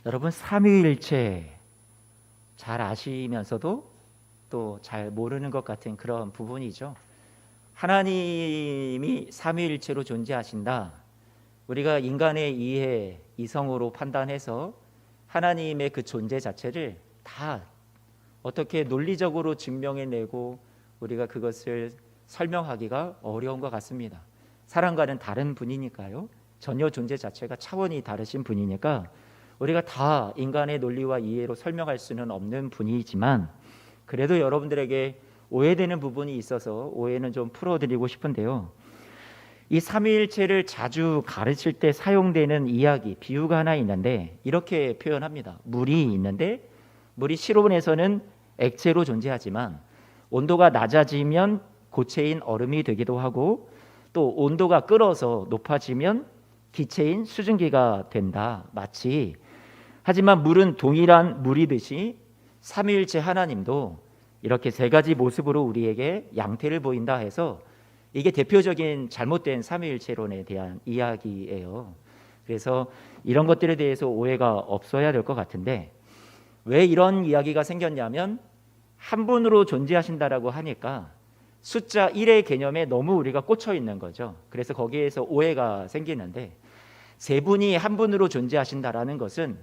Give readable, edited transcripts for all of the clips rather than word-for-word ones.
여러분, 삼위일체 잘 아시면서도 또 잘 모르는 것 같은 그런 부분이죠. 하나님이 삼위일체로 존재하신다. 우리가 인간의 이해, 이성으로 판단해서 하나님의 그 존재 자체를 다 어떻게 논리적으로 증명해내고 우리가 그것을 설명하기가 어려운 것 같습니다. 사람과는 다른 분이니까요. 전혀 존재 자체가 차원이 다르신 분이니까 우리가 다 인간의 논리와 이해로 설명할 수는 없는 분이지만, 그래도 여러분들에게 오해되는 부분이 있어서 오해는 좀 풀어드리고 싶은데요. 이 삼위일체를 자주 가르칠 때 사용되는 이야기, 비유가 하나 있는데 이렇게 표현합니다. 물이 있는데 물이 실온에서는 액체로 존재하지만 온도가 낮아지면 고체인 얼음이 되기도 하고, 또 온도가 끓어서 높아지면 기체인 수증기가 된다. 마치 하지만 물은 동일한 물이듯이 삼위일체 하나님도 이렇게 세 가지 모습으로 우리에게 양태를 보인다 해서 이게 대표적인 잘못된 삼위일체론에 대한 이야기예요. 그래서 이런 것들에 대해서 오해가 없어야 될 것 같은데, 왜 이런 이야기가 생겼냐면 한 분으로 존재하신다라고 하니까 숫자 1의 개념에 너무 우리가 꽂혀 있는 거죠. 그래서 거기에서 오해가 생기는데, 세 분이 한 분으로 존재하신다라는 것은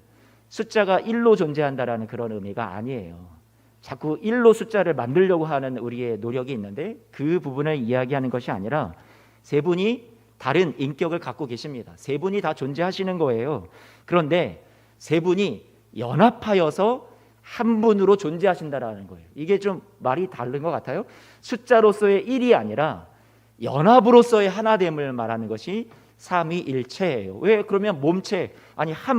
숫자가 1로 존재한다라는 그런 의미가 아니에요. 자꾸 1로 숫자를 만들려고 하는 우리의 노력이 있는데 그 부분을 이야기하는 것이 아니라 세 분이 다른 인격을 갖고 계십니다. 세 분이 다 존재하시는 거예요. 그런데 세 분이 연합하여서 한 분으로 존재하신다라는 거예요. 이게 좀 말이 다른 것 같아요. 숫자로서의 1이 아니라 연합으로서의 하나됨을 말하는 것이 삼위일체예요. 왜? 그러면 몸체, 아니 한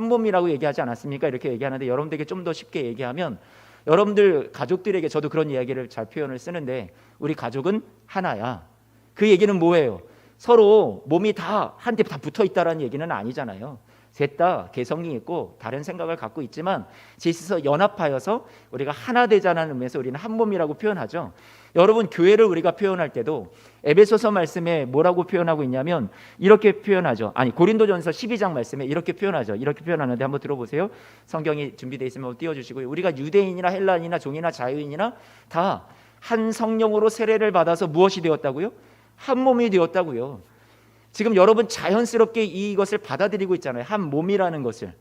몸이라고 얘기하지 않았습니까? 이렇게 얘기하는데, 여러분들에게 좀 더 쉽게 얘기하면, 여러분들 가족들에게 저도 그런 이야기를 잘 표현을 쓰는데, 우리 가족은 하나야. 그 얘기는 뭐예요? 서로 몸이 다 한 대 다 붙어 있다라는 얘기는 아니잖아요. 셋 다 개성이 있고 다른 생각을 갖고 있지만 셋이서 연합하여서 우리가 하나 되자는 의미에서 우리는 한 몸이라고 표현하죠. 여러분, 교회를 우리가 표현할 때도 에베소서 말씀에 뭐라고 표현하고 있냐면 이렇게 표현하죠. 아니, 고린도전서 12장 말씀에 이렇게 표현하죠. 이렇게 표현하는데 한번 들어보세요. 성경이 준비되어 있으면 띄워주시고요. 우리가 유대인이나 헬라인이나 종이나 자유인이나 다 한 성령으로 세례를 받아서 무엇이 되었다고요? 한 몸이 되었다고요. 지금 여러분 자연스럽게 이것을 받아들이고 있잖아요. 한 몸이라는 것을.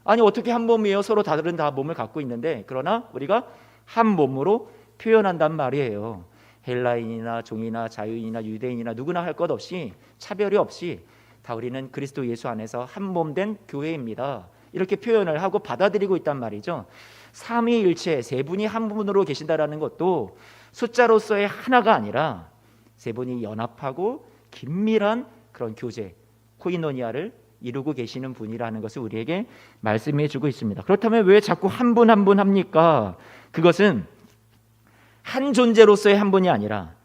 아니, 어떻게 한 몸이에요? 서로 다른 다 몸을 갖고 있는데, 그러나 우리가 한 몸으로 표현한단 말이에요. 헬라인이나 종이나 자유인이나 유대인이나 누구나 할 것 없이, 차별이 없이 다 우리는 그리스도 예수 안에서 한 몸 된 교회입니다. 이렇게 표현을 하고 받아들이고 있단 말이죠. 삼위일체, 세 분이 한 분으로 계신다라는 것도 숫자로서의 하나가 아니라 세 분이 연합하고 긴밀한 그런 교제, 코이노니아를 이루고 계시는 분이라는 것을 우리에게 말씀해 주고 있습니다. 그렇다면 왜 자꾸 한 분 한 분 합니까? 그것은 한 존재로서의 한 분이 아니라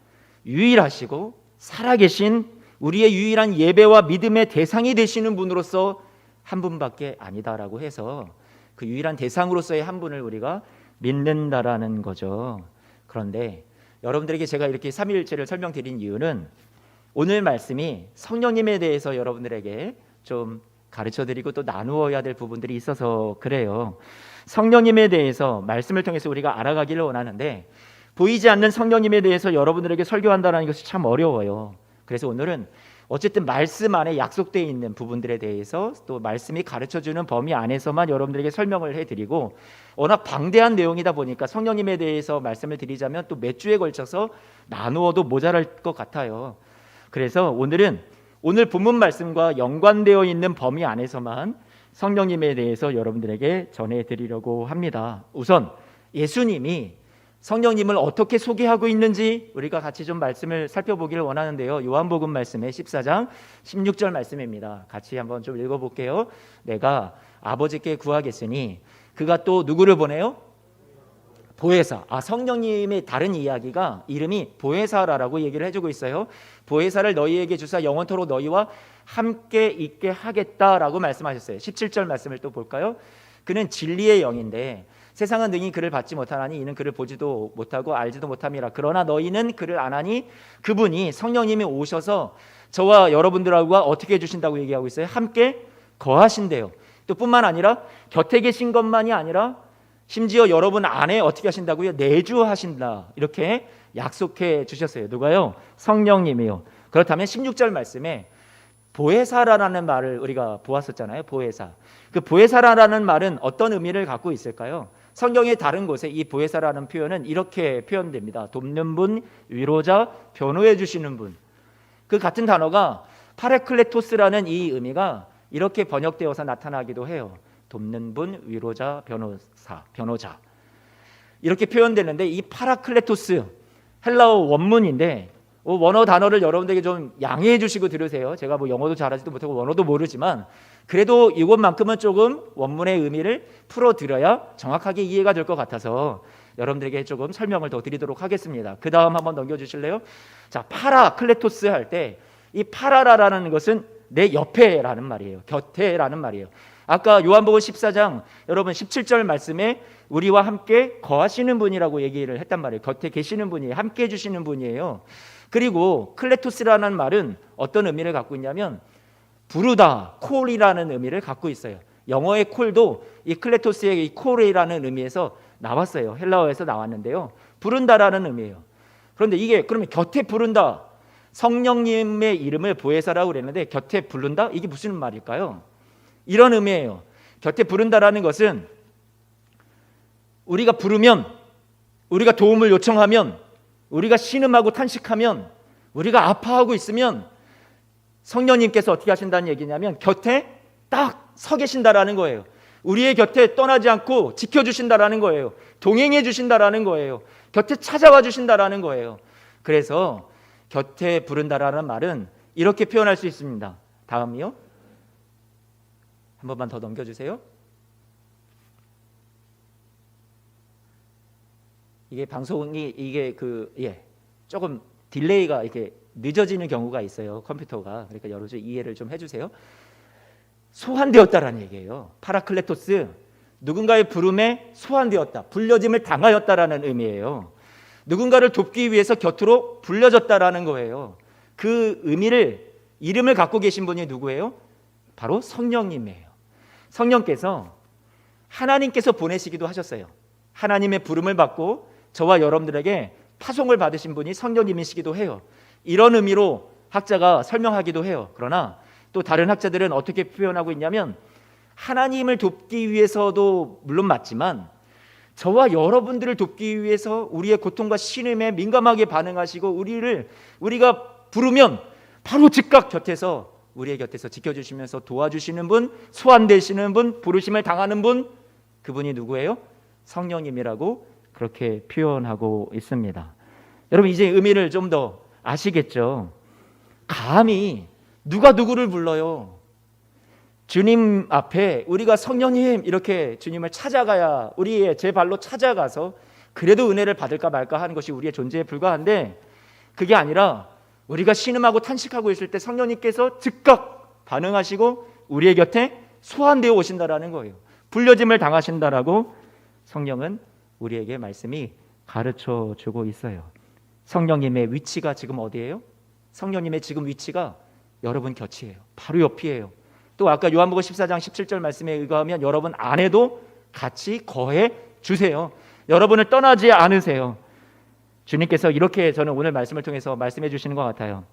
유일하시고 살아계신 우리의 유일한 예배와 믿음의 대상이 되시는 분으로서 한 분밖에 아니다라고 해서 그 유일한 대상으로서의 한 분을 우리가 믿는다라는 거죠. 그런데 여러분들에게 제가 이렇게 삼위일체를 설명드린 이유는 오늘 말씀이 성령님에 대해서 여러분들에게 좀 가르쳐드리고 또 나누어야 될 부분들이 있어서 그래요. 성령님에 대해서 말씀을 통해서 우리가 알아가기를 원하는데, 보이지 않는 성령님에 대해서 여러분들에게 설교한다는 것이 참 어려워요. 그래서 오늘은 어쨌든 말씀 안에 약속되어 있는 부분들에 대해서 또 말씀이 가르쳐주는 범위 안에서만 여러분들에게 설명을 해드리고, 워낙 방대한 내용이다 보니까 성령님에 대해서 말씀을 드리자면 또 몇 주에 걸쳐서 나누어도 모자랄 것 같아요. 그래서 오늘은 오늘 본문 말씀과 연관되어 있는 범위 안에서만 성령님에 대해서 여러분들에게 전해드리려고 합니다. 우선 예수님이 성령님을 어떻게 소개하고 있는지 우리가 같이 좀 말씀을 살펴보기를 원하는데요. 요한복음 말씀의 14장 16절 말씀입니다. 같이 한번 좀 읽어볼게요. 내가 아버지께 구하겠으니 그가 또 누구를 보내요? 보혜사. 성령님의 다른 이야기가 이름이 보혜사라고 얘기를 해주고 있어요. 보혜사를 너희에게 주사 영원토록 너희와 함께 있게 하겠다라고 말씀하셨어요. 17절 말씀을 또 볼까요? 그는 진리의 영인데 세상은 능히 그를 받지 못하나니 이는 그를 보지도 못하고 알지도 못함이라. 그러나 너희는 그를 아나니 그분이 성령님이 오셔서 저와 여러분들과 어떻게 해주신다고 얘기하고 있어요? 함께 거하신대요. 또 뿐만 아니라 곁에 계신 것만이 아니라 심지어 여러분 안에 어떻게 하신다고요? 내주하신다. 이렇게 약속해 주셨어요. 누가요? 성령님이요. 그렇다면 16절 말씀에 보혜사라는 말을 우리가 보았었잖아요. 보혜사. 그 보혜사라는 말은 어떤 의미를 갖고 있을까요? 성경의 다른 곳에 이 보혜사라는 표현은 이렇게 표현됩니다. 돕는 분, 위로자, 변호해 주시는 분. 그 같은 단어가 파라클레토스라는 이 의미가 이렇게 번역되어서 나타나기도 해요. 돕는 분, 위로자, 변호자. 이렇게 표현되는데 이 파라클레토스 헬라어 원문인데 원어 단어를 여러분들에게 좀 양해해 주시고 들으세요. 제가 뭐 영어도 잘하지도 못하고 원어도 모르지만 그래도 이것만큼은 조금 원문의 의미를 풀어드려야 정확하게 이해가 될 것 같아서 여러분들에게 조금 설명을 더 드리도록 하겠습니다. 그 다음 한번 넘겨주실래요? 자, 파라클레토스 할 때 이 파라라는 것은 내 옆에라는 말이에요. 곁에라는 말이에요. 아까 요한복음 14장 여러분 17절 말씀에 우리와 함께 거하시는 분이라고 얘기를 했단 말이에요. 곁에 계시는 분이에요. 함께 해주시는 분이에요. 그리고 클레토스라는 말은 어떤 의미를 갖고 있냐면 부르다, 콜이라는 의미를 갖고 있어요. 영어의 콜도 이 클레토스의 이 콜이라는 의미에서 나왔어요. 헬라어에서 나왔는데요. 부른다라는 의미예요. 그런데 이게 그러면 곁에 부른다, 성령님의 이름을 보혜사라고 그랬는데 곁에 부른다? 이게 무슨 말일까요? 이런 의미예요. 곁에 부른다라는 것은 우리가 부르면, 우리가 도움을 요청하면, 우리가 신음하고 탄식하면, 우리가 아파하고 있으면 성령님께서 어떻게 하신다는 얘기냐면 곁에 딱 서 계신다라는 거예요. 우리의 곁에 떠나지 않고 지켜주신다라는 거예요. 동행해 주신다라는 거예요. 곁에 찾아와 주신다라는 거예요. 그래서 곁에 부른다라는 말은 이렇게 표현할 수 있습니다. 다음이요. 한 번만 더 넘겨주세요. 이게 방송이 조금 딜레이가 이렇게 늦어지는 경우가 있어요. 컴퓨터가. 그러니까 여러분 이해를 좀 해주세요. 소환되었다라는 얘기예요. 파라클레토스, 누군가의 부름에 소환되었다, 불려짐을 당하였다라는 의미예요. 누군가를 돕기 위해서 곁으로 불려졌다라는 거예요. 그 의미를, 이름을 갖고 계신 분이 누구예요? 바로 성령님이에요. 성령께서 하나님께서 보내시기도 하셨어요. 하나님의 부름을 받고 저와 여러분들에게 파송을 받으신 분이 성령님이시기도 해요. 이런 의미로 학자가 설명하기도 해요. 그러나 또 다른 학자들은 어떻게 표현하고 있냐면 하나님을 돕기 위해서도 물론 맞지만 저와 여러분들을 돕기 위해서 우리의 고통과 신음에 민감하게 반응하시고 우리가 부르면 바로 즉각 곁에서, 우리의 곁에서 지켜주시면서 도와주시는 분, 소환되시는 분, 부르심을 당하는 분, 그분이 누구예요? 성령님이라고 그렇게 표현하고 있습니다. 여러분 이제 의미를 좀 더 아시겠죠? 감히 누가 누구를 불러요? 주님 앞에 우리가 성령님 이렇게 주님을 찾아가야, 우리의 제 발로 찾아가서 그래도 은혜를 받을까 말까 하는 것이 우리의 존재에 불과한데, 그게 아니라 우리가 신음하고 탄식하고 있을 때 성령님께서 즉각 반응하시고 우리의 곁에 소환되어 오신다라는 거예요. 불려짐을 당하신다라고 성령은 우리에게 말씀이 가르쳐 주고 있어요. 성령님의 위치가 지금 어디예요? 성령님의 지금 위치가 여러분 곁이에요. 바로 옆이에요. 또 아까 요한복음 14장 17절 말씀에 의거하면 여러분 안에도 같이 거해 주세요. 여러분을 떠나지 않으세요. 주님께서 이렇게 저는 오늘 말씀을 통해서 말씀해 주시는 것 같아요.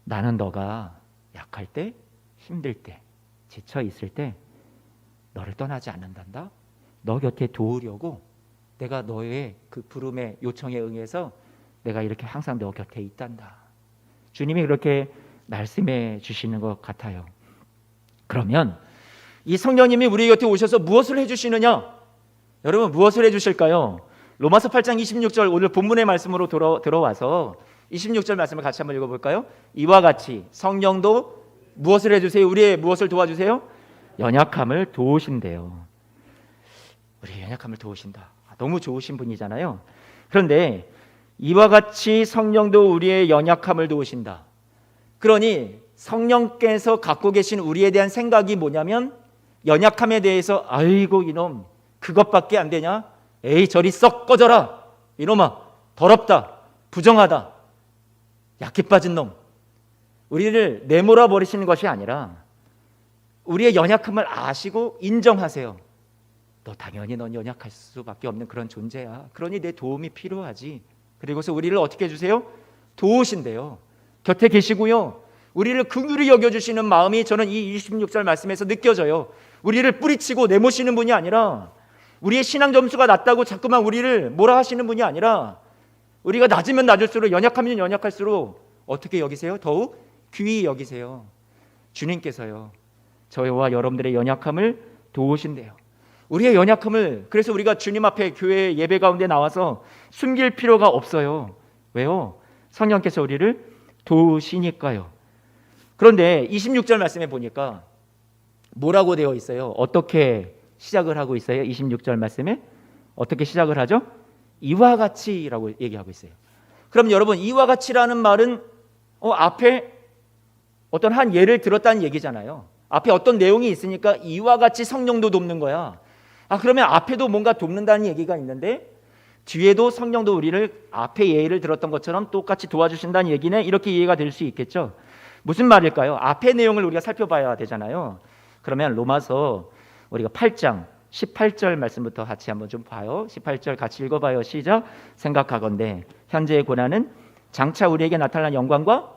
나는 너가 약할 때, 힘들 때, 지쳐 있을 때 너를 떠나지 않는단다. 너 곁에 도우려고 내가 너의 그 부름의 요청에 응해서 내가 이렇게 항상 너 곁에 있단다. 주님이 그렇게 말씀해 주시는 것 같아요. 그러면 이 성령님이 우리 곁에 오셔서 무엇을 해주시느냐? 여러분 무엇을 해주실까요? 로마서 8장 26절 오늘 본문의 말씀으로 들어와서 26절 말씀을 같이 한번 읽어볼까요? 이와 같이 성령도 무엇을 해주세요? 우리의 무엇을 도와주세요? 연약함을 도우신대요. 우리의 연약함을 도우신다. 너무 좋으신 분이잖아요. 그런데 이와 같이 성령도 우리의 연약함을 도우신다. 그러니 성령께서 갖고 계신 우리에 대한 생각이 뭐냐면 연약함에 대해서 아이고 이놈 그것밖에 안 되냐? 에이 저리 썩 꺼져라. 이놈아 더럽다. 부정하다. 약해 빠진 놈. 우리를 내몰아 버리시는 것이 아니라 우리의 연약함을 아시고 인정하세요. 당연히 넌 연약할 수밖에 없는 그런 존재야. 그러니 내 도움이 필요하지. 그리고서 우리를 어떻게 해주세요? 도우신대요. 곁에 계시고요. 우리를 긍휼히 여겨주시는 마음이 저는 이 26절 말씀에서 느껴져요. 우리를 뿌리치고 내모시는 분이 아니라, 우리의 신앙 점수가 낮다고 자꾸만 우리를 뭐라 하시는 분이 아니라, 우리가 낮으면 낮을수록, 연약하면 연약할수록 어떻게 여기세요? 더욱 귀히 여기세요. 주님께서요, 저와 여러분들의 연약함을 도우신대요. 우리의 연약함을, 그래서 우리가 주님 앞에 교회 예배 가운데 나와서 숨길 필요가 없어요. 왜요? 성령께서 우리를 도우시니까요. 그런데 26절 말씀에 보니까 뭐라고 되어 있어요? 어떻게 시작을 하고 있어요? 26절 말씀에 어떻게 시작을 하죠? 이와 같이라고 얘기하고 있어요. 그럼 여러분, 이와 같이라는 말은 앞에 어떤 한 예를 들었다는 얘기잖아요. 앞에 어떤 내용이 있으니까 이와 같이 성령도 돕는 거야. 그러면 앞에도 뭔가 돕는다는 얘기가 있는데 뒤에도 성령도 우리를 앞에 예를 들었던 것처럼 똑같이 도와주신다는 얘기는 이렇게 이해가 될 수 있겠죠. 무슨 말일까요? 앞의 내용을 우리가 살펴봐야 되잖아요. 그러면 로마서 우리가 8장 18절 말씀부터 같이 한번 좀 봐요. 18절 같이 읽어봐요. 시작. 생각하건대 현재의 고난은 장차 우리에게 나타난 영광과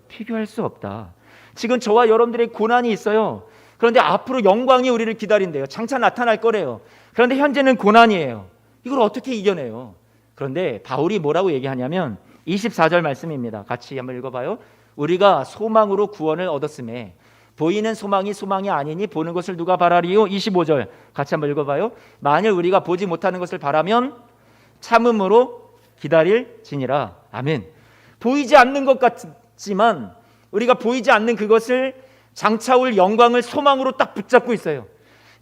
비교할 수 없다. 지금 저와 여러분들의 고난이 있어요. 그런데 앞으로 영광이 우리를 기다린대요. 장차 나타날 거래요. 그런데 현재는 고난이에요. 이걸 어떻게 이겨내요? 그런데 바울이 뭐라고 얘기하냐면 24절 말씀입니다. 같이 한번 읽어봐요. 우리가 소망으로 구원을 얻었음에 보이는 소망이 소망이 아니니 보는 것을 누가 바라리요? 25절 같이 한번 읽어봐요. 만일 우리가 보지 못하는 것을 바라면 참음으로 기다릴지니라. 아멘. 보이지 않는 것 같지만 우리가 보이지 않는 그것을 장차 올 영광을 소망으로 딱 붙잡고 있어요.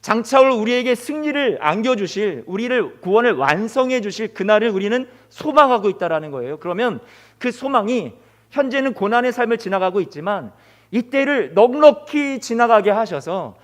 장차 올 우리에게 승리를 안겨주실, 우리를 구원을 완성해 주실 그날을 우리는 소망하고 있다는 거예요. 그러면 그 소망이 현재는 고난의 삶을 지나가고 있지만 이때를 넉넉히 지나가게 하셔서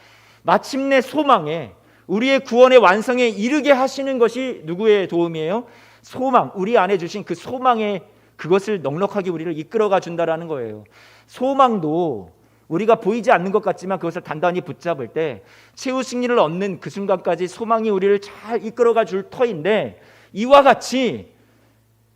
마침내 소망에, 우리의 구원의 완성에 이르게 하시는 것이 누구의 도움이에요? 소망, 우리 안에 주신 그 소망에 그것을 넉넉하게 우리를 이끌어가 준다라는 거예요. 소망도 우리가 보이지 않는 것 같지만 그것을 단단히 붙잡을 때 최후 승리를 얻는 그 순간까지 소망이 우리를 잘 이끌어가 줄 터인데, 이와 같이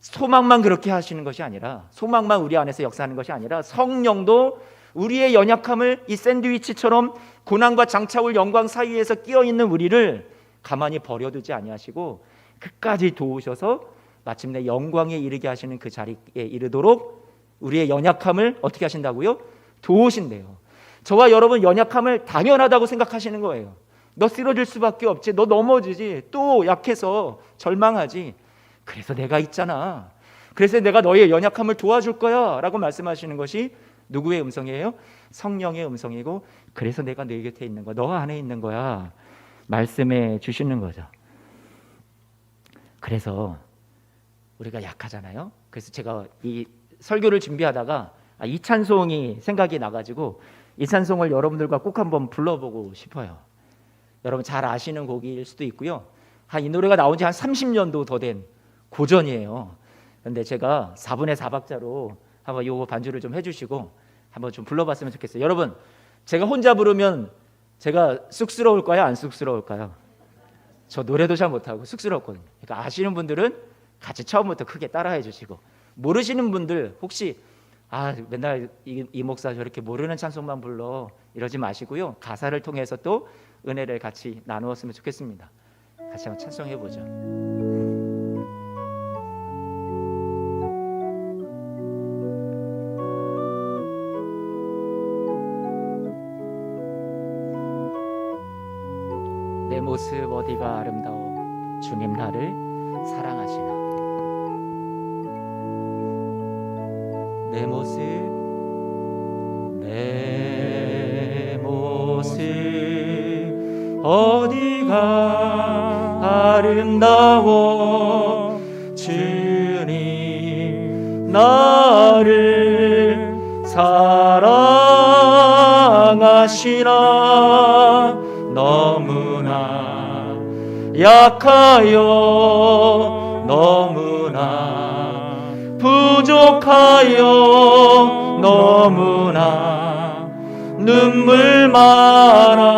소망만 그렇게 하시는 것이 아니라, 소망만 우리 안에서 역사하는 것이 아니라 성령도 우리의 연약함을 이 샌드위치처럼 고난과 장차 올 영광 사이에서 끼어있는 우리를 가만히 버려두지 아니하시고 끝까지 도우셔서 마침내 영광에 이르게 하시는 그 자리에 이르도록 우리의 연약함을 어떻게 하신다고요? 도우신대요. 저와 여러분 연약함을 당연하다고 생각하시는 거예요. 너 쓰러질 수밖에 없지, 너 넘어지지, 또 약해서 절망하지, 그래서 내가 있잖아, 그래서 내가 너의 연약함을 도와줄 거야 라고 말씀하시는 것이 누구의 음성이에요? 성령의 음성이고, 그래서 내가 너 곁에 있는 거야, 너 안에 있는 거야 말씀해 주시는 거죠. 그래서 우리가 약하잖아요. 그래서 제가 이 설교를 준비하다가 이 찬송이 생각이 나가지고 이 찬송을 여러분들과 꼭 한번 불러보고 싶어요. 여러분 잘 아시는 곡일 수도 있고요. 이 노래가 나온 지 한 30년도 더 된 고전이에요. 그런데 제가 4분의 4박자로 한번 요거 반주를 좀 해주시고 한번 좀 불러봤으면 좋겠어요. 여러분, 제가 혼자 부르면 제가 쑥스러울까요? 안 쑥스러울까요? 저 노래도 잘 못하고 쑥스럽거든요. 그러니까 아시는 분들은 같이 처음부터 크게 따라해 주시고, 모르시는 분들 혹시 맨날 이 목사 저렇게 모르는 찬송만 불러 이러지 마시고요. 가사를 통해서 또 은혜를 같이 나누었으면 좋겠습니다. 같이 한번 찬송해 보죠. 내 모습 어디가 아름다워 주님 나를 사랑하시나. 내 모습 어디가 아름다워 주님 나를 사랑하시나. 너무나 약하여 너무나 부족하여 너무나 눈물 많아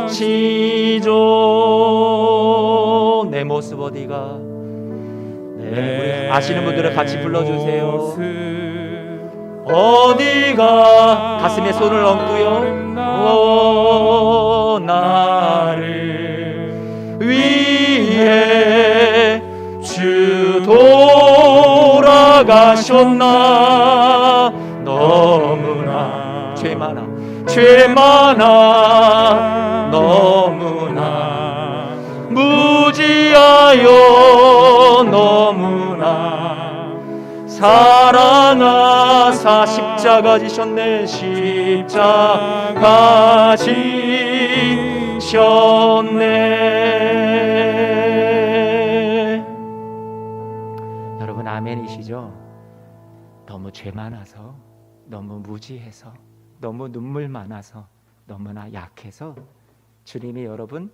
사랑하시죠. 내 모습 어디가? 네, 우리 아시는 분들은 같이 불러주세요. 어디가? 가슴에 손을 얹고요. 나를 위해 주 돌아가셨나. 너무나 죄 많아 너무나 무지하여 너무나 사랑하사 십자가 지셨네. 십자가 지셨네. 여러분 아멘이시죠? 너무 죄 많아서, 너무 무지해서, 너무 눈물 많아서, 너무나 약해서 주님이 여러분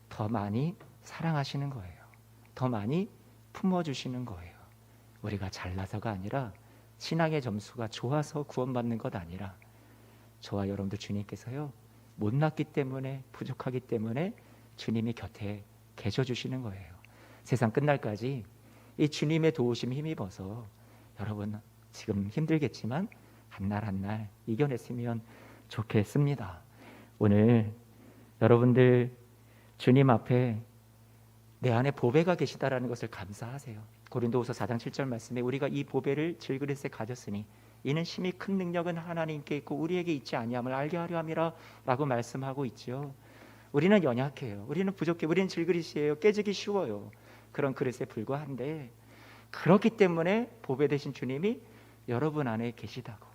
더 많이 사랑하시는 거예요. 더 많이 품어주시는 거예요. 우리가 잘나서가 아니라, 신앙의 점수가 좋아서 구원받는 것 아니라, 저와 여러분들 주님께서요 못났기 때문에, 부족하기 때문에 주님이 곁에 계셔주시는 거예요. 세상 끝날까지 이 주님의 도우심 힘입어서 여러분 지금 힘들겠지만 한날 한날 이겨냈으면 좋겠습니다. 오늘 여러분들 주님 앞에 내 안에 보배가 계시다라는 것을 감사하세요. 고린도후서 4장 7절 말씀에 우리가 이 보배를 질그릇에 가졌으니 이는 심히 큰 능력은 하나님께 있고 우리에게 있지 아니함을 알게 하려 함이라 라고 말씀하고 있죠. 우리는 연약해요. 우리는 부족해요. 우리는 질그릇이에요. 깨지기 쉬워요. 그런 그릇에 불과한데, 그렇기 때문에 보배 되신 주님이 여러분 안에 계시다고.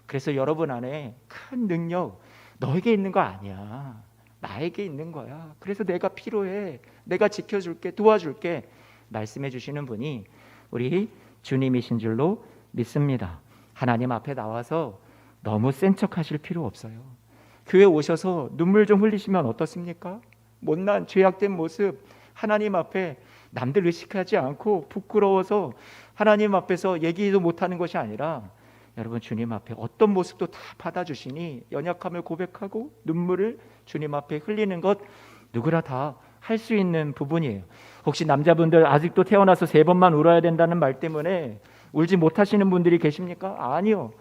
그래서 여러분 안에 큰 능력, 너에게 있는 거 아니야, 나에게 있는 거야. 그래서 내가 필요해, 내가 지켜줄게, 도와줄게 말씀해 주시는 분이 우리 주님이신 줄로 믿습니다. 하나님 앞에 나와서 너무 센 척 하실 필요 없어요. 교회 오셔서 눈물 좀 흘리시면 어떻습니까? 못난 죄악된 모습 하나님 앞에 남들 의식하지 않고 부끄러워서 하나님 앞에서 얘기도 못하는 것이 아니라, 여러분 주님 앞에 어떤 모습도 다 받아주시니 연약함을 고백하고 눈물을 주님 앞에 흘리는 것 누구나 다 할 수 있는 부분이에요. 혹시 남자분들 아직도 태어나서 3번만 울어야 된다는 말 때문에 울지 못하시는 분들이 계십니까? 아니요.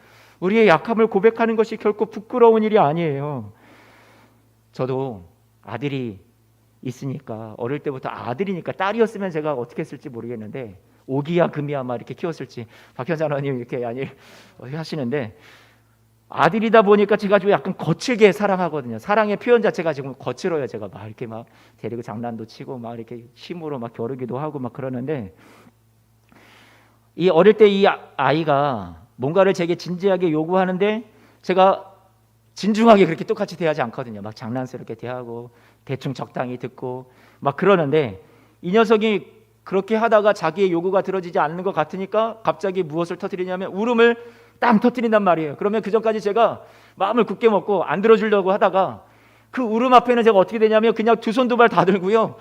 우리의 약함을 고백하는 것이 결코 부끄러운 일이 아니에요. 저도 아들이 있으니까, 어릴 때부터 아들이니까, 딸이었으면 제가 어떻게 했을지 모르겠는데 오기야 금이야 막 이렇게 키웠을지 박현자님 이렇게 하시는데, 아들이다 보니까 제가 좀 약간 거칠게 사랑하거든요. 사랑의 표현 자체가 지금 거칠어요. 제가 막 이렇게 막 데리고 장난도 치고 막 이렇게 힘으로 막 겨루기도 하고 막 그러는데, 이 어릴 때 이 아이가 뭔가를 제게 진지하게 요구하는데 제가 진중하게 그렇게 똑같이 대하지 않거든요. 막 장난스럽게 대하고 대충 적당히 듣고 막 그러는데, 이 녀석이 그렇게 하다가 자기의 요구가 들어지지 않는 것 같으니까 갑자기 무엇을 터뜨리냐면 울음을 땅 터뜨린단 말이에요. 그러면 그 전까지 제가 마음을 굳게 먹고 안 들어주려고 하다가 그 울음 앞에는 제가 어떻게 되냐면 그냥 두 손 두 발 다 들고요.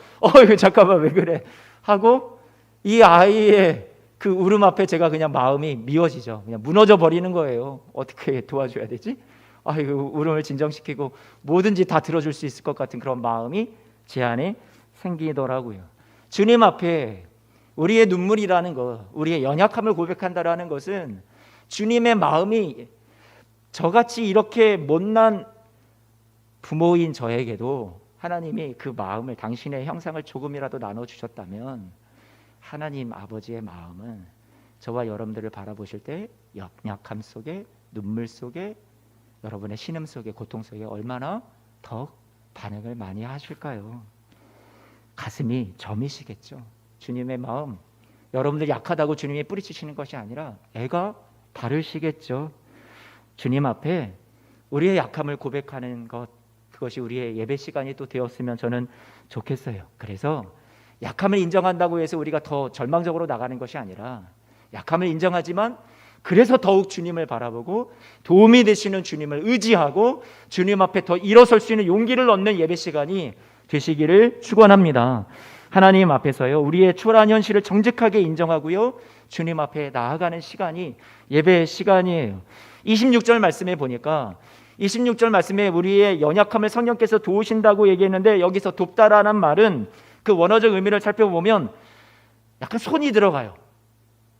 잠깐만 왜 그래 하고 이 아이의 그 울음 앞에 제가 그냥 마음이 미워지죠. 그냥 무너져 버리는 거예요. 어떻게 도와줘야 되지? 울음을 진정시키고 뭐든지 다 들어줄 수 있을 것 같은 그런 마음이 제 안에 생기더라고요. 주님 앞에 우리의 눈물이라는 것, 우리의 연약함을 고백한다라는 것은 주님의 마음이 저같이 이렇게 못난 부모인 저에게도 하나님이 그 마음을, 당신의 형상을 조금이라도 나눠주셨다면 하나님 아버지의 마음은 저와 여러분들을 바라보실 때 연약함 속에, 눈물 속에, 여러분의 신음 속에, 고통 속에 얼마나 더 반응을 많이 하실까요? 가슴이 저미시겠죠. 주님의 마음, 여러분들이 약하다고 주님이 뿌리치시는 것이 아니라 애가 다르시겠죠. 주님 앞에 우리의 약함을 고백하는 것, 그것이 우리의 예배 시간이 또 되었으면 저는 좋겠어요. 그래서 약함을 인정한다고 해서 우리가 더 절망적으로 나가는 것이 아니라, 약함을 인정하지만 그래서 더욱 주님을 바라보고 도움이 되시는 주님을 의지하고 주님 앞에 더 일어설 수 있는 용기를 얻는 예배 시간이 되시기를 축원합니다. 하나님 앞에서요, 우리의 초라한 현실을 정직하게 인정하고요, 주님 앞에 나아가는 시간이 예배의 시간이에요. 26절 말씀에 보니까 26절 말씀에 우리의 연약함을 성령께서 도우신다고 얘기했는데, 여기서 돕다라는 말은 그 원어적 의미를 살펴보면 약간 손이 들어가요.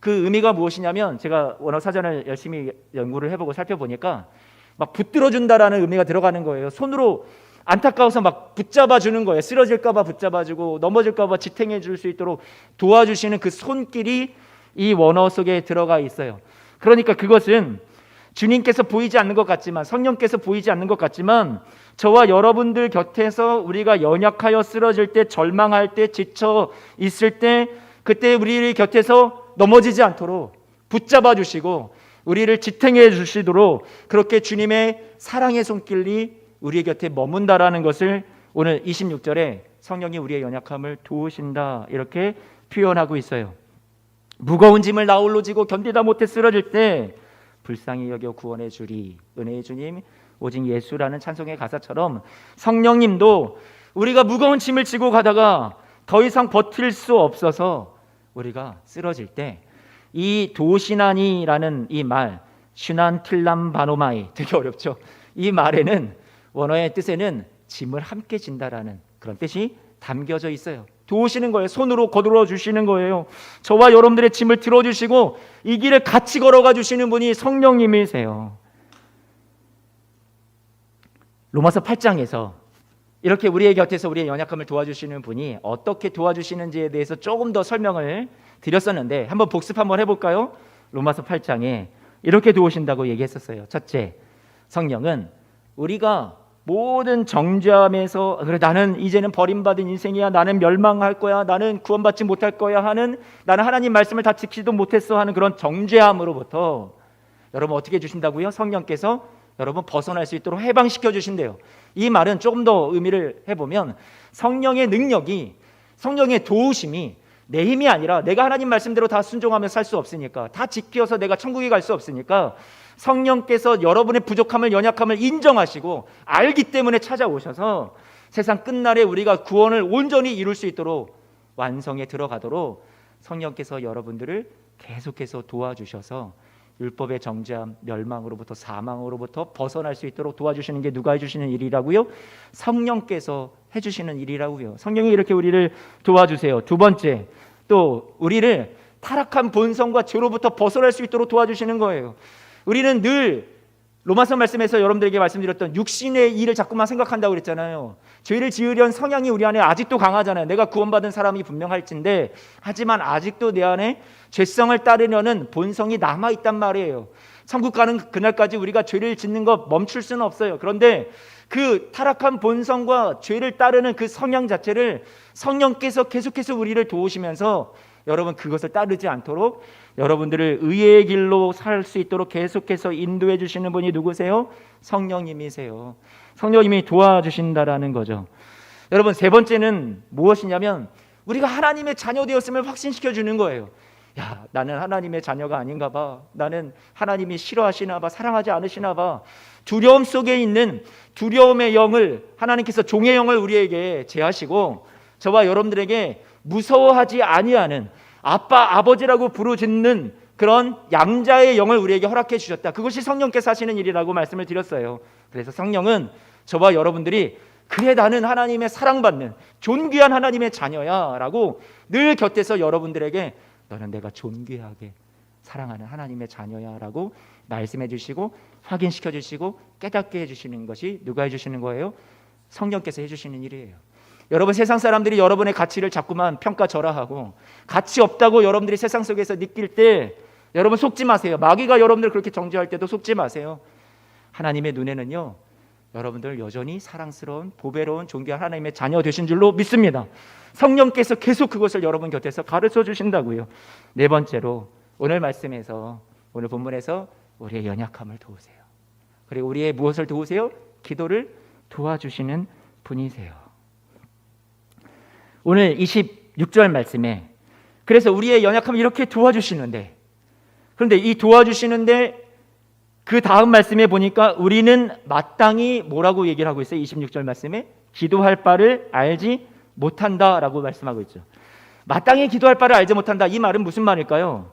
그 의미가 무엇이냐면, 제가 원어 사전을 열심히 연구를 해보고 살펴보니까 막 붙들어준다라는 의미가 들어가는 거예요. 손으로 안타까워서 막 붙잡아 주는 거예요. 쓰러질까 봐 붙잡아 주고 넘어질까 봐 지탱해 줄 수 있도록 도와주시는 그 손길이 이 원어 속에 들어가 있어요. 그러니까 그것은 주님께서 보이지 않는 것 같지만, 성령께서 보이지 않는 것 같지만, 저와 여러분들 곁에서 우리가 연약하여 쓰러질 때, 절망할 때, 지쳐 있을 때, 그때 우리 곁에서 넘어지지 않도록 붙잡아 주시고 우리를 지탱해 주시도록 그렇게 주님의 사랑의 손길이 우리의 곁에 머문다라는 것을 오늘 26절에 성령이 우리의 연약함을 도우신다 이렇게 표현하고 있어요. 무거운 짐을 나홀로 지고 견디다 못해 쓰러질 때 불쌍히 여겨 구원해 주리 은혜의 주님 오직 예수라는 찬송의 가사처럼, 성령님도 우리가 무거운 짐을 지고 가다가 더 이상 버틸 수 없어서 우리가 쓰러질 때 이 도시나니라는 이 말, 슈난 틸람 바노마이, 되게 어렵죠. 이 말에는 원어의 뜻에는 짐을 함께 진다라는 그런 뜻이 담겨져 있어요. 도우시는 거예요. 손으로 거들어 주시는 거예요. 저와 여러분들의 짐을 들어주시고 이 길을 같이 걸어가 주시는 분이 성령님이세요. 로마서 8장에서 이렇게 우리의 곁에서 우리의 연약함을 도와주시는 분이 어떻게 도와주시는지에 대해서 조금 더 설명을 드렸었는데, 한번 복습 한번 해볼까요? 로마서 8장에 이렇게 도우신다고 얘기했었어요. 첫째, 성령은 우리가 모든 정죄함에서, 그래 나는 이제는 버림받은 인생이야, 나는 멸망할 거야, 나는 구원받지 못할 거야 하는, 나는 하나님 말씀을 다 지키지도 못했어 하는 그런 정죄함으로부터 여러분 어떻게 해주신다고요? 성령께서 여러분 벗어날 수 있도록 해방시켜 주신대요. 이 말은 조금 더 의미를 해보면, 성령의 능력이, 성령의 도우심이 내 힘이 아니라, 내가 하나님 말씀대로 다 순종하며 살 수 없으니까, 다 지켜서 내가 천국에 갈 수 없으니까 성령께서 여러분의 부족함을, 연약함을 인정하시고 알기 때문에 찾아오셔서 세상 끝날에 우리가 구원을 온전히 이룰 수 있도록 완성에 들어가도록 성령께서 여러분들을 계속해서 도와주셔서 율법의 정죄함, 멸망으로부터, 사망으로부터 벗어날 수 있도록 도와주시는 게 누가 해주시는 일이라고요? 성령께서 해주시는 일이라고요. 성령이 이렇게 우리를 도와주세요. 두 번째, 또 우리를 타락한 본성과 죄로부터 벗어날 수 있도록 도와주시는 거예요. 우리는 늘 로마서 말씀에서 여러분들에게 말씀드렸던 육신의 일을 자꾸만 생각한다고 그랬잖아요. 죄를 지으려는 성향이 우리 안에 아직도 강하잖아요. 내가 구원받은 사람이 분명할진데, 하지만 아직도 내 안에 죄성을 따르려는 본성이 남아있단 말이에요. 천국 가는 그날까지 우리가 죄를 짓는 거 멈출 수는 없어요. 그런데 그 타락한 본성과 죄를 따르는 그 성향 자체를 성령께서 계속해서 우리를 도우시면서 여러분 그것을 따르지 않도록 여러분들을 의의 길로 살 수 있도록 계속해서 인도해 주시는 분이 누구세요? 성령님이세요. 성령님이 도와주신다라는 거죠. 여러분, 세 번째는 무엇이냐면 우리가 하나님의 자녀 되었음을 확신시켜 주는 거예요. 야, 나는 하나님의 자녀가 아닌가 봐. 나는 하나님이 싫어하시나 봐. 사랑하지 않으시나 봐. 두려움 속에 있는 두려움의 영을, 하나님께서 종의 영을 우리에게 제하시고 저와 여러분들에게 무서워하지 아니하는, 아빠, 아버지라고 부르짖는 그런 양자의 영을 우리에게 허락해 주셨다. 그것이 성령께서 하시는 일이라고 말씀을 드렸어요. 그래서 성령은 저와 여러분들이, 그래 나는 하나님의 사랑받는 존귀한 하나님의 자녀야 라고 늘 곁에서 여러분들에게, 너는 내가 존귀하게 사랑하는 하나님의 자녀야 라고 말씀해 주시고 확인시켜 주시고 깨닫게 해주시는 것이 누가 해주시는 거예요? 성령께서 해주시는 일이에요. 여러분, 세상 사람들이 여러분의 가치를 자꾸만 평가절하하고 가치 없다고 여러분들이 세상 속에서 느낄 때 여러분 속지 마세요. 마귀가 여러분들 그렇게 정죄할 때도 속지 마세요. 하나님의 눈에는요, 여러분들 여전히 사랑스러운 보배로운 존귀한 하나님의 자녀 되신 줄로 믿습니다. 성령께서 계속 그것을 여러분 곁에서 가르쳐 주신다고요. 네 번째로 오늘 말씀에서, 오늘 본문에서 우리의 연약함을 도우세요. 그리고 우리의 무엇을 도우세요? 기도를 도와주시는 분이세요. 오늘 26절 말씀에, 그래서 우리의 연약함을 이렇게 도와주시는데, 그런데 이 도와주시는데 그 다음 말씀에 보니까 우리는 마땅히 뭐라고 얘기를 하고 있어요? 26절 말씀에 기도할 바를 알지 못한다라고 말씀하고 있죠. 마땅히 기도할 바를 알지 못한다. 이 말은 무슨 말일까요?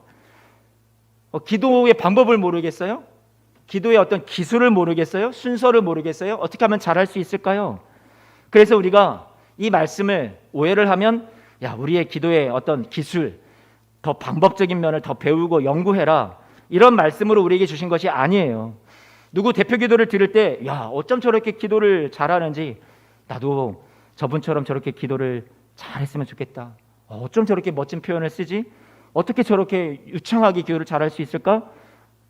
기도의 방법을 모르겠어요? 기도의 어떤 기술을 모르겠어요? 순서를 모르겠어요? 어떻게 하면 잘할 수 있을까요? 그래서 우리가 이 말씀을 오해를 하면 우리의 기도의 어떤 기술, 더 방법적인 면을 더 배우고 연구해라, 이런 말씀으로 우리에게 주신 것이 아니에요. 누구 대표 기도를 들을 때 어쩜 저렇게 기도를 잘하는지, 나도 저분처럼 저렇게 기도를 잘했으면 좋겠다. 어쩜 저렇게 멋진 표현을 쓰지? 어떻게 저렇게 유창하게 기도를 잘할 수 있을까?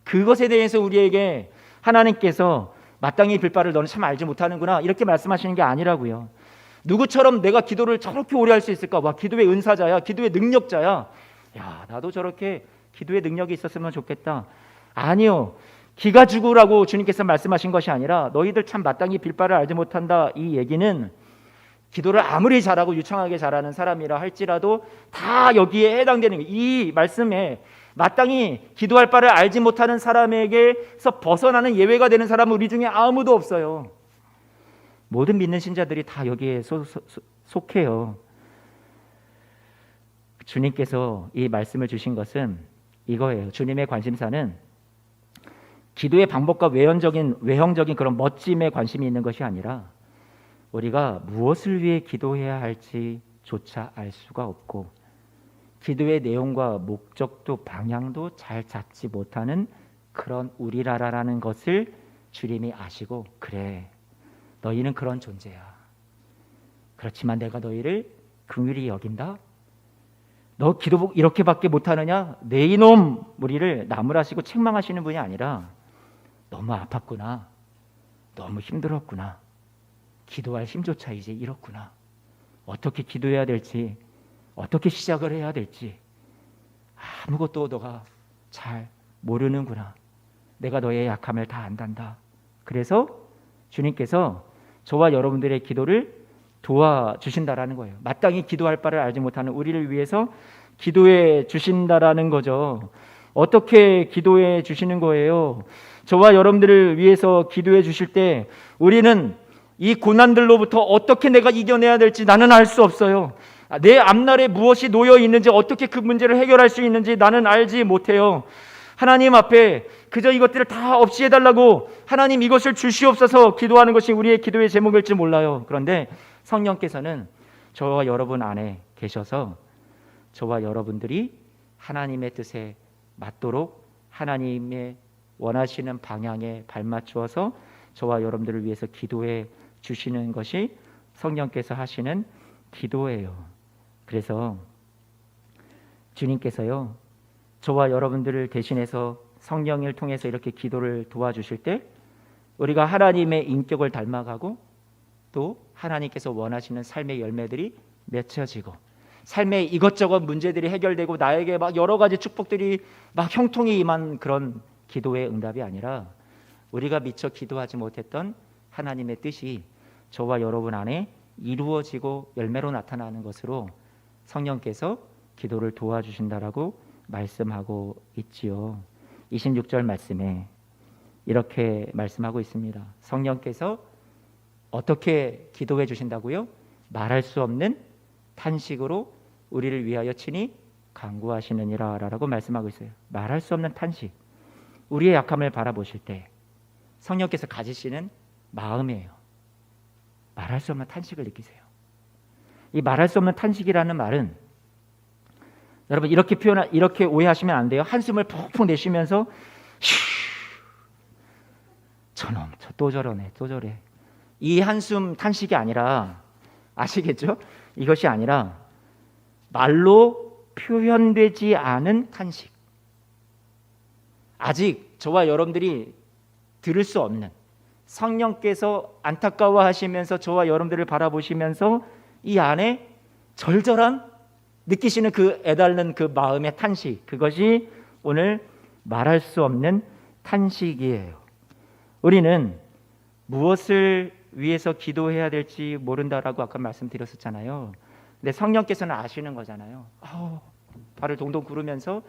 그것에 대해서 우리에게 하나님께서 마땅히 빌 바를 너는 참 알지 못하는구나, 이렇게 말씀하시는 게 아니라고요. 누구처럼 내가 기도를 저렇게 오래 할 수 있을까? 기도의 은사자야, 기도의 능력자야. 나도 저렇게 기도의 능력이 있었으면 좋겠다. 아니요. 기가 죽으라고 주님께서 말씀하신 것이 아니라 너희들 참 마땅히 빌 바를 알지 못한다, 이 얘기는 기도를 아무리 잘하고 유창하게 잘하는 사람이라 할지라도 다 여기에 해당되는 거예요. 이 말씀에 마땅히 기도할 바를 알지 못하는 사람에게서 벗어나는 예외가 되는 사람은 우리 중에 아무도 없어요. 모든 믿는 신자들이 다 여기에 속해요. 주님께서 이 말씀을 주신 것은 이거예요. 주님의 관심사는 기도의 방법과 외형적인 그런 멋짐에 관심이 있는 것이 아니라 우리가 무엇을 위해 기도해야 할지조차 알 수가 없고 기도의 내용과 목적도 방향도 잘 잡지 못하는 그런 우리라라는 것을 주님이 아시고, 그래, 너희는 그런 존재야. 그렇지만 내가 너희를 긍휼히 여긴다. 너 기도 이렇게밖에 못하느냐? 내 이놈, 우리를 나무라시고 책망하시는 분이 아니라 너무 아팠구나, 너무 힘들었구나, 기도할 힘조차 이제 잃었구나, 어떻게 기도해야 될지, 어떻게 시작을 해야 될지 아무것도 너가 잘 모르는구나, 내가 너의 약함을 다 안단다. 그래서 주님께서 저와 여러분들의 기도를 도와주신다라는 거예요. 마땅히 기도할 바를 알지 못하는 우리를 위해서 기도해 주신다라는 거죠. 어떻게 기도해 주시는 거예요? 저와 여러분들을 위해서 기도해 주실 때 우리는 이 고난들로부터 어떻게 내가 이겨내야 될지 나는 알 수 없어요. 내 앞날에 무엇이 놓여 있는지, 어떻게 그 문제를 해결할 수 있는지 나는 알지 못해요. 하나님 앞에 그저 이것들을 다 없이 해달라고, 하나님 이것을 주시옵소서 기도하는 것이 우리의 기도의 제목일지 몰라요. 그런데 성령께서는 저와 여러분 안에 계셔서 저와 여러분들이 하나님의 뜻에 맞도록 하나님의 원하시는 방향에 발맞추어서 저와 여러분들을 위해서 기도해 주시는 것이 성령께서 하시는 기도예요. 그래서 주님께서요, 저와 여러분들을 대신해서 성령을 통해서 이렇게 기도를 도와주실 때 우리가 하나님의 인격을 닮아가고 또 하나님께서 원하시는 삶의 열매들이 맺혀지고 삶의 이것저것 문제들이 해결되고 나에게 막 여러 가지 축복들이 막 형통이 임한 그런 기도의 응답이 아니라 우리가 미처 기도하지 못했던 하나님의 뜻이 저와 여러분 안에 이루어지고 열매로 나타나는 것으로 성령께서 기도를 도와주신다라고 말씀하고 있지요. 26절 말씀에 이렇게 말씀하고 있습니다. 성령께서 어떻게 기도해 주신다고요? 말할 수 없는 탄식으로 우리를 위하여 친히 간구하시느니라 라고 말씀하고 있어요. 말할 수 없는 탄식, 우리의 약함을 바라보실 때 성령께서 가지시는 마음이에요. 말할 수 없는 탄식을 느끼세요. 이 말할 수 없는 탄식이라는 말은 여러분 이렇게 오해하시면 안 돼요. 한숨을 푹푹 내쉬면서 저놈 또 저러네 또 저래, 이 한숨 탄식이 아니라, 아시겠죠? 이것이 아니라 말로 표현되지 않은 탄식, 아직 저와 여러분들이 들을 수 없는, 성령께서 안타까워하시면서 저와 여러분들을 바라보시면서 이 안에 절절한 느끼시는 그 애달는 그 마음의 탄식, 그것이 오늘 말할 수 없는 탄식이에요. 우리는 무엇을 위해서 기도해야 될지 모른다라고 아까 말씀드렸었잖아요. 근데 성령께서는 아시는 거잖아요. 발을 동동 구르면서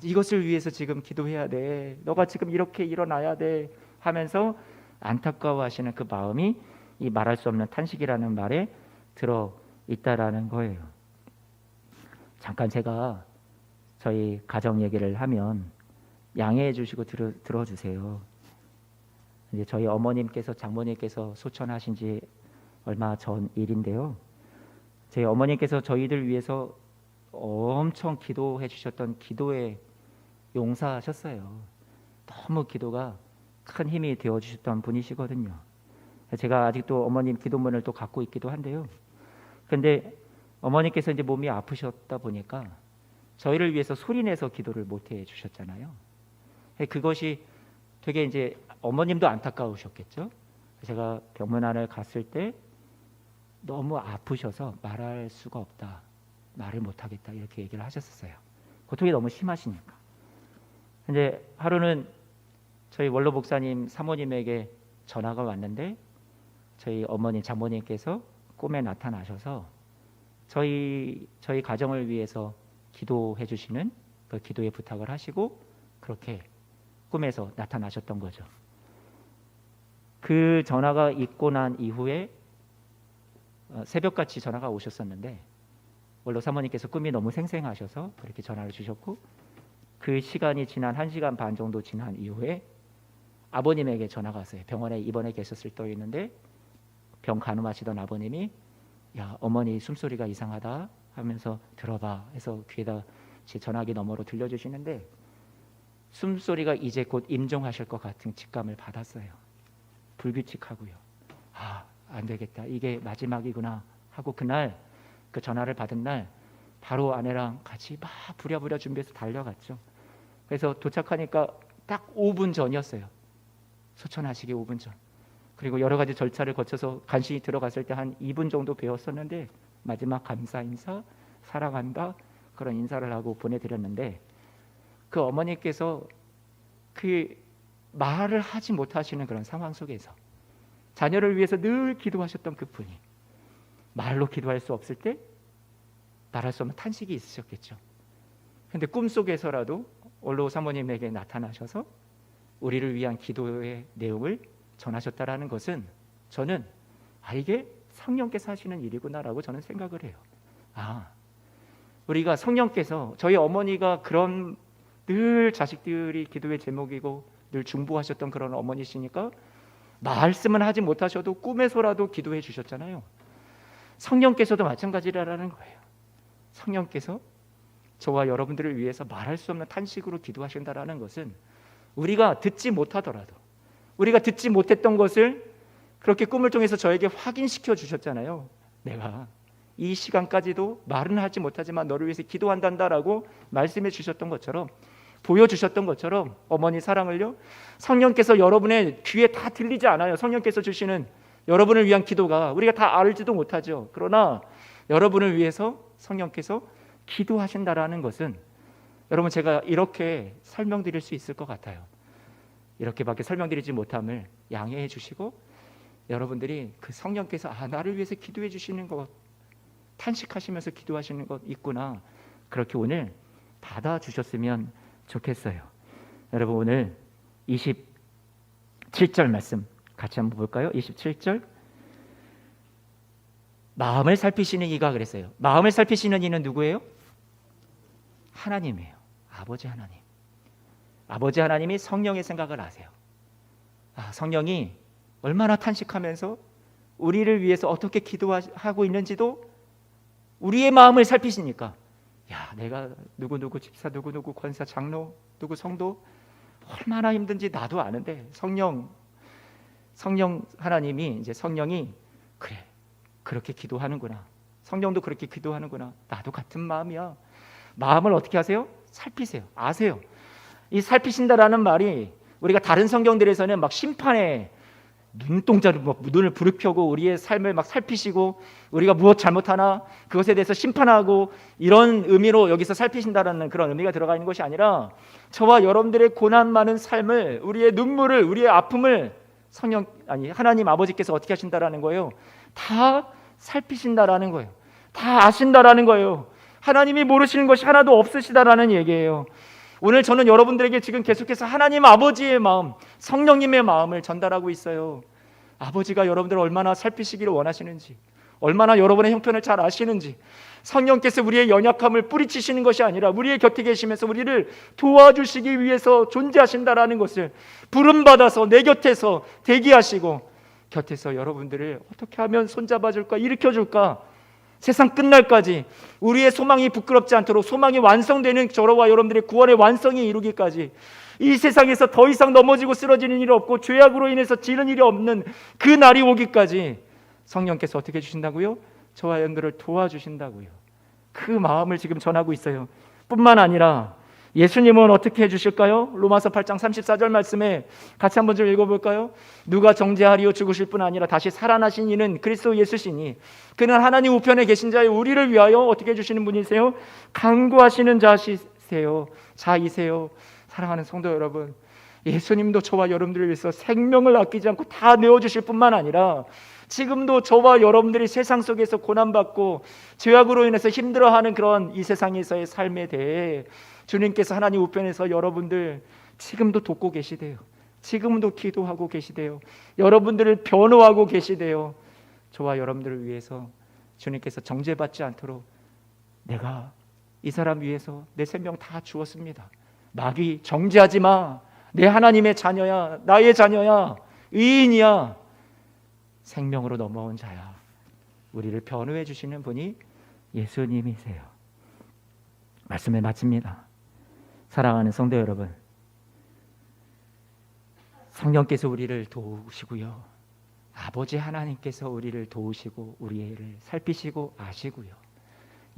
이것을 위해서 지금 기도해야 돼, 너가 지금 이렇게 일어나야 돼 하면서 안타까워하시는 그 마음이 이 말할 수 없는 탄식이라는 말에 들어 있다라는 거예요. 잠깐 제가 저희 가정 얘기를 하면 양해해 주시고 들어주세요. 이제 저희 어머님께서 장모님께서 소천하신 지 얼마 전 일인데요. 저희 어머님께서 저희들 위해서 엄청 기도해 주셨던 기도에 용사하셨어요. 너무 기도가 큰 힘이 되어 주셨던 분이시거든요. 제가 아직도 어머님 기도문을 또 갖고 있기도 한데요. 근데 어머님께서 이제 몸이 아프셨다 보니까 저희를 위해서 소리내서 기도를 못 해 주셨잖아요. 그것이 되게 이제 어머님도 안타까우셨겠죠. 제가 병문안을 갔을 때 너무 아프셔서 말할 수가 없다, 말을 못 하겠다 이렇게 얘기를 하셨었어요. 고통이 너무 심하시니까. 근데 하루는 저희 원로 목사님 사모님에게 전화가 왔는데 저희 어머니 장모님께서 꿈에 나타나셔서 저희 가정을 위해서 기도해 주시는 그 기도의 부탁을 하시고 그렇게 꿈에서 나타나셨던 거죠. 그 전화가 있고 난 이후에 새벽같이 전화가 오셨었는데 원로 사모님께서 꿈이 너무 생생하셔서 그렇게 전화를 주셨고 그 시간이 지난 1시간 반 정도 지난 이후에 아버님에게 전화가 왔어요. 병원에 입원해 계셨을 때 있는데 병 간호하시던 아버님이 야 어머니 숨소리가 이상하다 하면서 들어봐 해서 귀에다 제 전화기 너머로 들려주시는데 숨소리가 이제 곧 임종하실 것 같은 직감을 받았어요. 불규칙하고요. 안 되겠다. 이게 마지막이구나 하고 그날 그 전화를 받은 날 바로 아내랑 같이 막 부랴부랴 준비해서 달려갔죠. 그래서 도착하니까 딱 5분 전이었어요. 소천하시기 5분 전. 그리고 여러 가지 절차를 거쳐서 간신히 들어갔을 때 한 2분 정도 배웠었는데 마지막 감사 인사, 사랑한다 그런 인사를 하고 보내드렸는데 그 어머니께서 그 말을 하지 못하시는 그런 상황 속에서 자녀를 위해서 늘 기도하셨던 그분이 말로 기도할 수 없을 때 말할 수 없는 탄식이 있으셨겠죠. 그런데 꿈속에서라도 원로 사모님에게 나타나셔서 우리를 위한 기도의 내용을 전하셨다라는 것은 저는 이게 성령께서 하시는 일이구나라고 저는 생각을 해요. 우리가 성령께서 저희 어머니가 그런 늘 자식들이 기도의 제목이고 늘 중보하셨던 그런 어머니시니까 말씀은 하지 못하셔도 꿈에서라도 기도해 주셨잖아요. 성령께서도 마찬가지라는 거예요. 성령께서 저와 여러분들을 위해서 말할 수 없는 탄식으로 기도하신다라는 것은 우리가 듣지 못하더라도 우리가 듣지 못했던 것을 그렇게 꿈을 통해서 저에게 확인시켜 주셨잖아요. 내가 이 시간까지도 말은 하지 못하지만 너를 위해서 기도한단다라고 말씀해 주셨던 것처럼 보여주셨던 것처럼 어머니 사랑을요 성령께서 여러분의 귀에 다 들리지 않아요. 성령께서 주시는 여러분을 위한 기도가 우리가 다 알지도 못하죠. 그러나 여러분을 위해서 성령께서 기도하신다라는 것은 여러분 제가 이렇게 설명드릴 수 있을 것 같아요. 이렇게밖에 설명드리지 못함을 양해해 주시고 여러분들이 그 성령께서 나를 위해서 기도해 주시는 것 탄식하시면서 기도하시는 것 있구나 그렇게 오늘 받아주셨으면 좋겠어요. 여러분 오늘 27절 말씀 같이 한번 볼까요? 27절 마음을 살피시는 이가 그랬어요. 마음을 살피시는 이는 누구예요? 하나님이에요. 아버지 하나님. 아버지 하나님이 성령의 생각을 아세요. 성령이 얼마나 탄식하면서 우리를 위해서 어떻게 기도하고 있는지도 우리의 마음을 살피시니까 내가 누구누구 집사 누구누구 권사 장로 누구 성도 얼마나 힘든지 나도 아는데 성령 하나님이 이제 성령이 그래 그렇게 기도하는구나 성령도 그렇게 기도하는구나 나도 같은 마음이야 마음을 어떻게 하세요? 살피세요. 아세요. 이 살피신다라는 말이 우리가 다른 성경들에서는 막 심판에 눈동자를 막 눈을 부릅펴고 우리의 삶을 막 살피시고 우리가 무엇 잘못하나 그것에 대해서 심판하고 이런 의미로 여기서 살피신다라는 그런 의미가 들어가 있는 것이 아니라 저와 여러분들의 고난 많은 삶을 우리의 눈물을 우리의 아픔을 하나님 아버지께서 어떻게 하신다라는 거예요. 다 살피신다라는 거예요. 다 아신다라는 거예요. 하나님이 모르시는 것이 하나도 없으시다라는 얘기예요. 오늘 저는 여러분들에게 지금 계속해서 하나님 아버지의 마음, 성령님의 마음을 전달하고 있어요. 아버지가 여러분들을 얼마나 살피시기를 원하시는지, 얼마나 여러분의 형편을 잘 아시는지, 성령께서 우리의 연약함을 뿌리치시는 것이 아니라 우리의 곁에 계시면서 우리를 도와주시기 위해서 존재하신다라는 것을 부름받아서 내 곁에서 대기하시고 곁에서 여러분들을 어떻게 하면 손잡아줄까, 일으켜줄까, 세상 끝날까지 우리의 소망이 부끄럽지 않도록 소망이 완성되는 저와 여러분들의 구원의 완성이 이루기까지, 이 세상에서 더 이상 넘어지고 쓰러지는 일이 없고 죄악으로 인해서 지는 일이 없는 그 날이 오기까지 성령께서 어떻게 해주신다고요? 저와 여러분들을 도와주신다고요. 그 마음을 지금 전하고 있어요. 뿐만 아니라 예수님은 어떻게 해주실까요? 로마서 8장 34절 말씀에 같이 한번 좀 읽어볼까요? 누가 정죄하리요? 죽으실 뿐 아니라 다시 살아나신 이는 그리스도 예수시니 그는 하나님 우편에 계신 자의 우리를 위하여 어떻게 해주시는 분이세요? 간구하시는 자이세요. 사랑하는 성도 여러분, 예수님도 저와 여러분들을 위해서 생명을 아끼지 않고 다 내어주실 뿐만 아니라 지금도 저와 여러분들이 세상 속에서 고난받고 죄악으로 인해서 힘들어하는 그런 이 세상에서의 삶에 대해 주님께서 하나님 우편에서 여러분들 지금도 돕고 계시대요. 지금도 기도하고 계시대요. 여러분들을 변호하고 계시대요. 저와 여러분들을 위해서 주님께서 정죄받지 않도록 내가 이 사람 위해서 내 생명 다 주었습니다. 마귀 정죄하지 마. 내 하나님의 자녀야, 나의 자녀야, 의인이야, 생명으로 넘어온 자야. 우리를 변호해 주시는 분이 예수님이세요. 말씀을 마칩니다. 사랑하는 성도 여러분, 성령께서 우리를 도우시고요, 아버지 하나님께서 우리를 도우시고 우리를 살피시고 아시고요,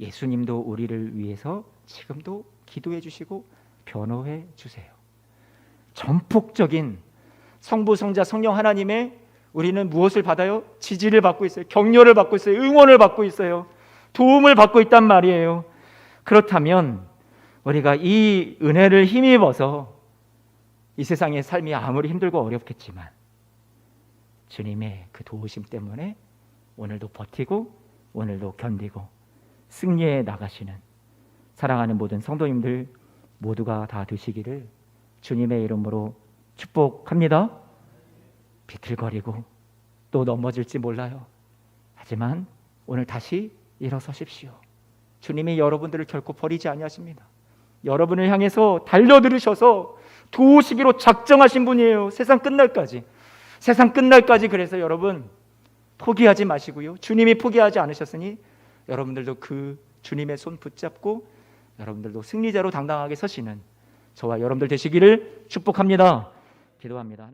예수님도 우리를 위해서 지금도 기도해 주시고 변호해 주세요. 전폭적인 성부, 성자, 성령 하나님의 우리는 무엇을 받아요? 지지를 받고 있어요. 격려를 받고 있어요. 응원을 받고 있어요. 도움을 받고 있단 말이에요. 그렇다면 우리가 이 은혜를 힘입어서 이 세상의 삶이 아무리 힘들고 어렵겠지만 주님의 그 도우심 때문에 오늘도 버티고 오늘도 견디고 승리해 나가시는 사랑하는 모든 성도님들 모두가 다 되시기를 주님의 이름으로 축복합니다. 비틀거리고 또 넘어질지 몰라요. 하지만 오늘 다시 일어서십시오. 주님이 여러분들을 결코 버리지 아니하십니다. 여러분을 향해서 달려들으셔서 도우시기로 작정하신 분이에요. 세상 끝날까지. 세상 끝날까지. 그래서 여러분 포기하지 마시고요, 주님이 포기하지 않으셨으니 여러분들도 그 주님의 손 붙잡고 여러분들도 승리자로 당당하게 서시는 저와 여러분들 되시기를 축복합니다. 기도합니다.